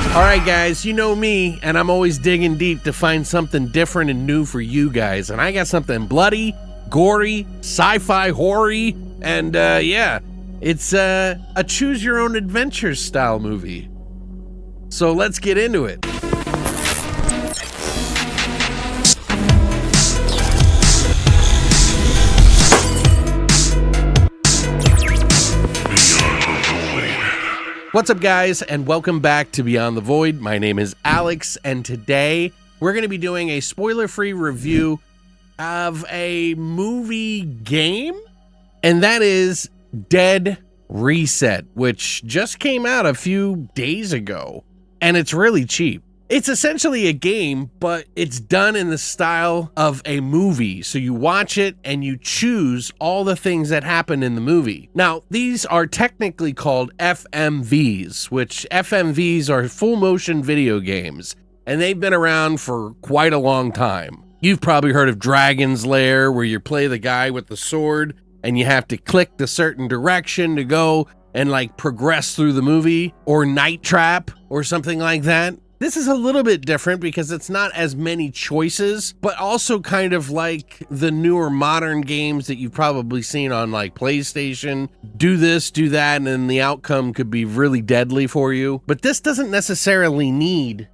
All right, guys, you know me, and I'm always digging deep to find something different and new for you guys. And I got something bloody, gory, sci-fi horror-y, and yeah, it's a choose-your-own-adventure style movie. So let's get into it. What's up, guys, and welcome back to Beyond the Void. My name is Alex, and today we're going to be doing a spoiler-free review of a movie game, and that is Dead Reset, which just came out a few days ago, and it's really cheap. It's essentially a game, but it's done in the style of a movie. So you watch it and you choose all the things that happen in the movie. Now, these are technically called FMVs, which FMVs are full motion video games, and they've been around for quite a long time. You've probably heard of Dragon's Lair, where you play the guy with the sword and you have to click the certain direction to go and like progress through the movie, or Night Trap or something like that. This is a little bit different because it's not as many choices, but also kind of like the newer modern games that you've probably seen on like PlayStation. Do this, do that, and then the outcome could be really deadly for you. But this doesn't necessarily need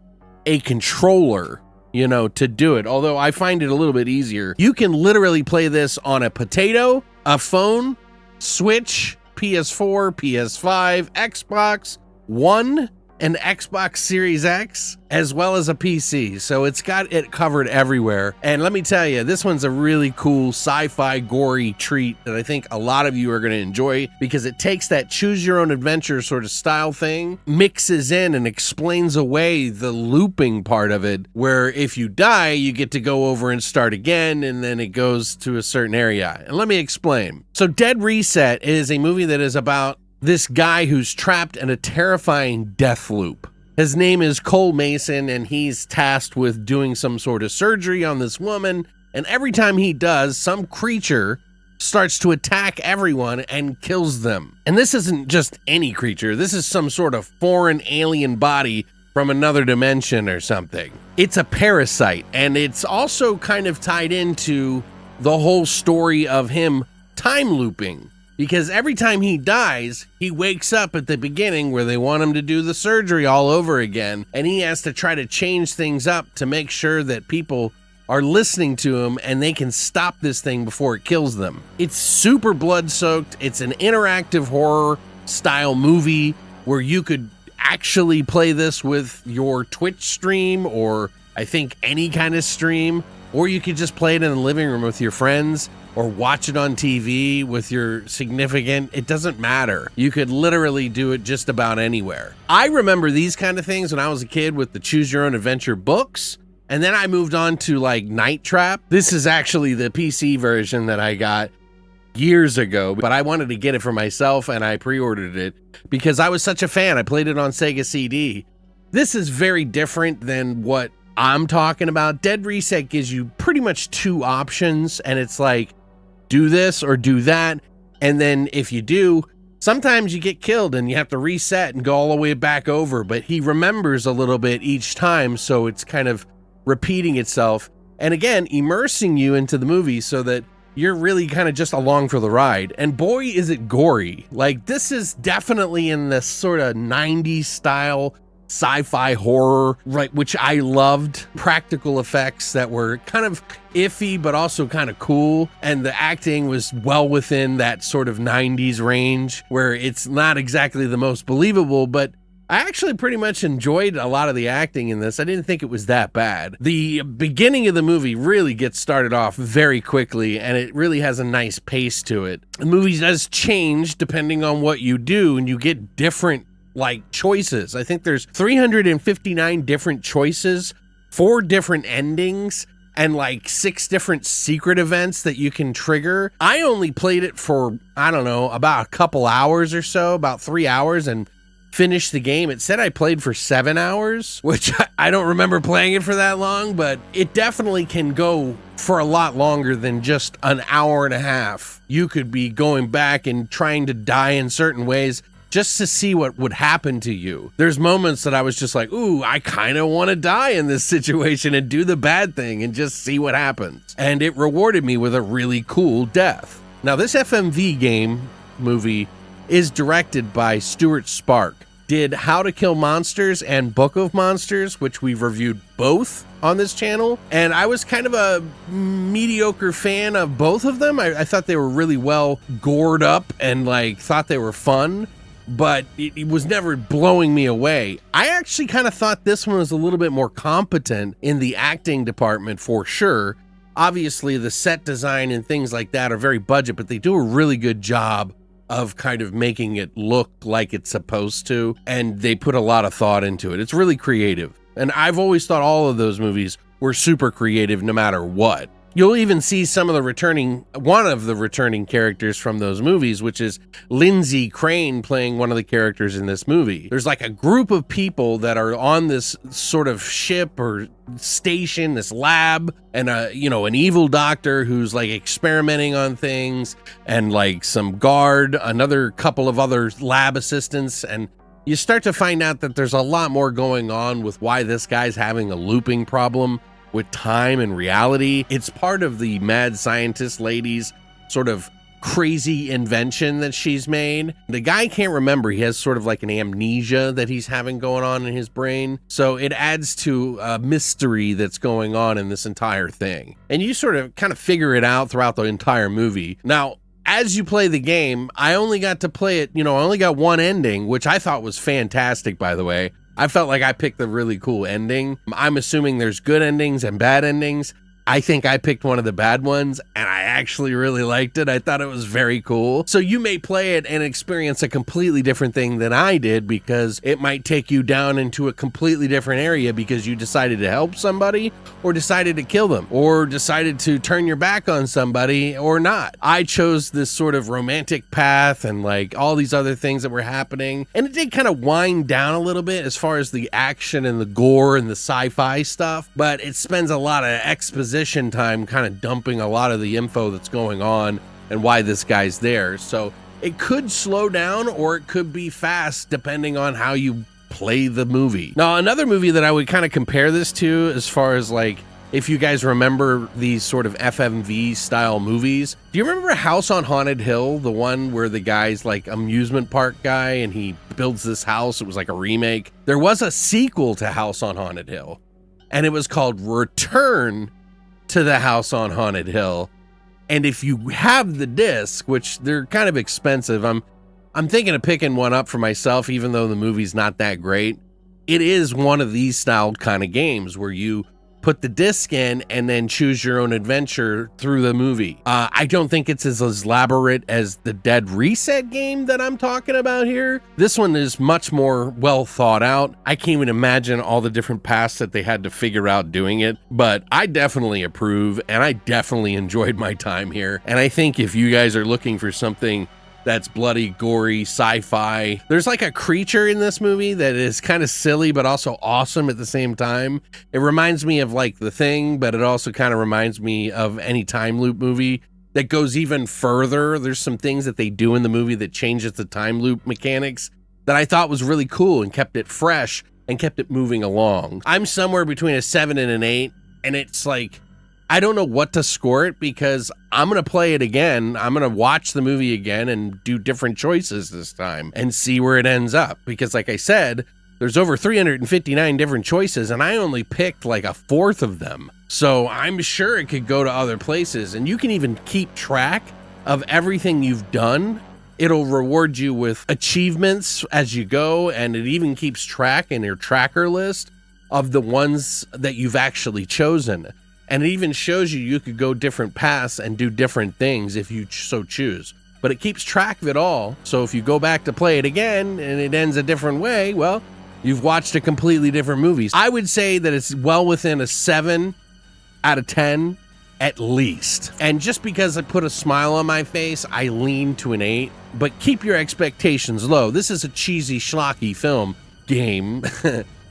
a controller, you know, to do it. Although I find it a little bit easier. You can literally play this on a potato, a phone, Switch, PS4, PS5, Xbox One, an Xbox Series X, as well as a PC. So it's got it covered everywhere. And let me tell you, this one's a really cool sci-fi gory treat that I think a lot of you are going to enjoy, because it takes that choose your own adventure sort of style thing, mixes in and explains away the looping part of it, where if you die, you get to go over and start again, and then it goes to a certain area. And let me explain. So Dead Reset is a movie that is about this guy who's trapped in a terrifying death loop. His name is Cole Mason, and he's tasked with doing some sort of surgery on this woman. And every time he does, some creature starts to attack everyone and kills them. And this isn't just any creature. This is some sort of foreign alien body from another dimension or something. It's a parasite, and it's also kind of tied into the whole story of him time looping. Because every time he dies, he wakes up at the beginning where they want him to do the surgery all over again, and he has to try to change things up to make sure that people are listening to him and they can stop this thing before it kills them. It's super blood-soaked. It's an interactive horror style movie where you could actually play this with your Twitch stream, or I think any kind of stream, or you could just play it in the living room with your friends, or watch it on TV with your significant. It doesn't matter. You could literally do it just about anywhere. I remember these kind of things when I was a kid with the Choose Your Own Adventure books, and then I moved on to like Night Trap. This is actually the PC version that I got years ago, but I wanted to get it for myself, and I pre-ordered it because I was such a fan. I played it on Sega CD. This is very different than what I'm talking about. Dead Reset gives you pretty much two options, and it's like, do this or do that. And then if you do, sometimes you get killed and you have to reset and go all the way back over, but he remembers a little bit each time, so it's kind of repeating itself. And again, immersing you into the movie so that you're really kind of just along for the ride. And boy, is it gory. Like, this is definitely in this sort of 90s style sci-fi horror, right, which I loved. Practical effects that were kind of iffy but also kind of cool, and the acting was well within that sort of 90s range where it's not exactly the most believable, but I actually pretty much enjoyed a lot of the acting in this. I didn't think it was that bad. The beginning of the movie really gets started off very quickly, and it really has a nice pace to it. The movie does change depending on what you do, and you get different like choices. I think there's 359 different choices, 4 different endings, and like 6 different secret events that you can trigger. I only played it for, I don't know, about a couple hours or so, about 3 hours, and finished the game. It said I played for 7 hours, which I don't remember playing it for that long, but it definitely can go for a lot longer than just an hour and a half. You could be going back and trying to die in certain ways just to see what would happen to you. There's moments that I was just like, ooh, I kind of want to die in this situation and do the bad thing and just see what happens. And it rewarded me with a really cool death. Now, this FMV game movie is directed by Stuart Spark. Did How to Kill Monsters and Book of Monsters, which we've reviewed both on this channel. And I was kind of a mediocre fan of both of them. I thought they were really well gored up and like thought they were fun, but it was never blowing me away. I actually kind of thought this one was a little bit more competent in the acting department for sure. Obviously, the set design and things like that are very budget, but they do a really good job of kind of making it look like it's supposed to, and they put a lot of thought into it. It's really creative, and I've always thought all of those movies were super creative no matter what. You'll even see one of the returning characters from those movies, which is Lindsay Crane playing one of the characters in this movie. There's like a group of people that are on this sort of ship or station, this lab, and an evil doctor who's like experimenting on things, and like some guard, another couple of other lab assistants, and you start to find out that there's a lot more going on with why this guy's having a looping problem with time and reality. It's part of the mad scientist lady's sort of crazy invention that she's made. The guy can't remember. He has sort of like an amnesia that he's having going on in his brain. So it adds to a mystery that's going on in this entire thing. And you sort of kind of figure it out throughout the entire movie. Now, as you play the game, I only got to play it, I only got one ending, which I thought was fantastic, by the way. I felt like I picked a really cool ending. I'm assuming there's good endings and bad endings. I think I picked one of the bad ones, and I actually really liked it. I thought it was very cool. So you may play it and experience a completely different thing than I did, because it might take you down into a completely different area because you decided to help somebody, or decided to kill them, or decided to turn your back on somebody or not. I chose this sort of romantic path and like all these other things that were happening. And it did kind of wind down a little bit as far as the action and the gore and the sci-fi stuff, but it spends a lot of exposition time kind of dumping a lot of the info that's going on and why this guy's there. So it could slow down or it could be fast depending on how you play the movie. Now, another movie that I would kind of compare this to, as far as like, if you guys remember these sort of FMV style movies, do you remember House on Haunted Hill? The one where the guy's like amusement park guy and he builds this house. It was like a remake. There was a sequel to House on Haunted Hill, and it was called Return to the House on Haunted Hill. And if you have the disc, which they're kind of expensive, I'm thinking of picking one up for myself, even though the movie's not that great. It is one of these style kind of games where you put the disc in and then choose your own adventure through the movie. I don't think it's as elaborate as the Dead Reset game that I'm talking about here. This one is much more well thought out. I can't even imagine all the different paths that they had to figure out doing it, but I definitely approve, and I definitely enjoyed my time here. And I think if you guys are looking for something that's bloody, gory, sci-fi. There's like a creature in this movie that is kind of silly, but also awesome at the same time. It reminds me of like The Thing, but it also kind of reminds me of any time loop movie that goes even further. There's some things that they do in the movie that changes the time loop mechanics that I thought was really cool and kept it fresh and kept it moving along. I'm somewhere between a 7 and an 8, and it's like, I don't know what to score it, because I'm going to play it again. I'm going to watch the movie again and do different choices this time and see where it ends up. Because like I said, there's over 359 different choices, and I only picked like a fourth of them. So I'm sure it could go to other places, and you can even keep track of everything you've done. It'll reward you with achievements as you go, and it even keeps track in your tracker list of the ones that you've actually chosen. And it even shows you could go different paths and do different things if you so choose. But it keeps track of it all. So if you go back to play it again and it ends a different way, well, you've watched a completely different movie. I would say that it's well within a 7 out of 10 at least. And just because I put a smile on my face, I lean to an 8. But keep your expectations low. This is a cheesy, schlocky film game.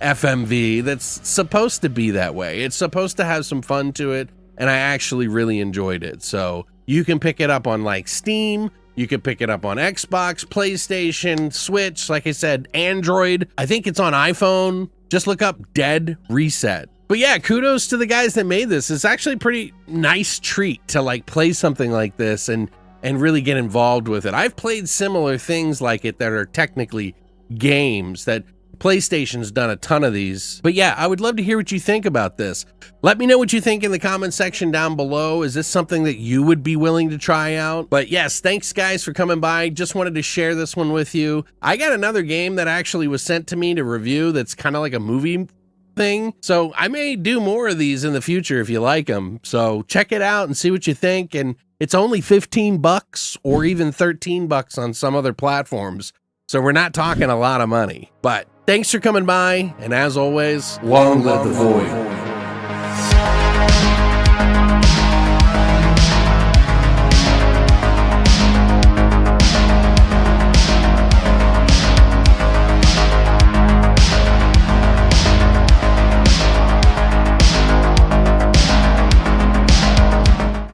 FMV that's supposed to be that way. It's supposed to have some fun to it, and I actually really enjoyed it. So you can pick it up on like Steam You can pick it up on Xbox, PlayStation, Switch, like I said, Android. I think it's on iPhone. Just look up Dead Reset. But yeah, kudos to the guys that made this. It's actually a pretty nice treat to like play something like this and really get involved with it. I've played similar things like it that are technically games that PlayStation's done a ton of these. But yeah, I would love to hear what you think about this. Let me know what you think in the comment section down below. Is this something that you would be willing to try out? But yes, thanks guys for coming by. Just wanted to share this one with you. I got another game that actually was sent to me to review that's kind of like a movie thing. So I may do more of these in the future if you like them. So check it out and see what you think. And it's only 15 bucks or even 13 bucks on some other platforms. So we're not talking a lot of money. But thanks for coming by. And as always, long live the void.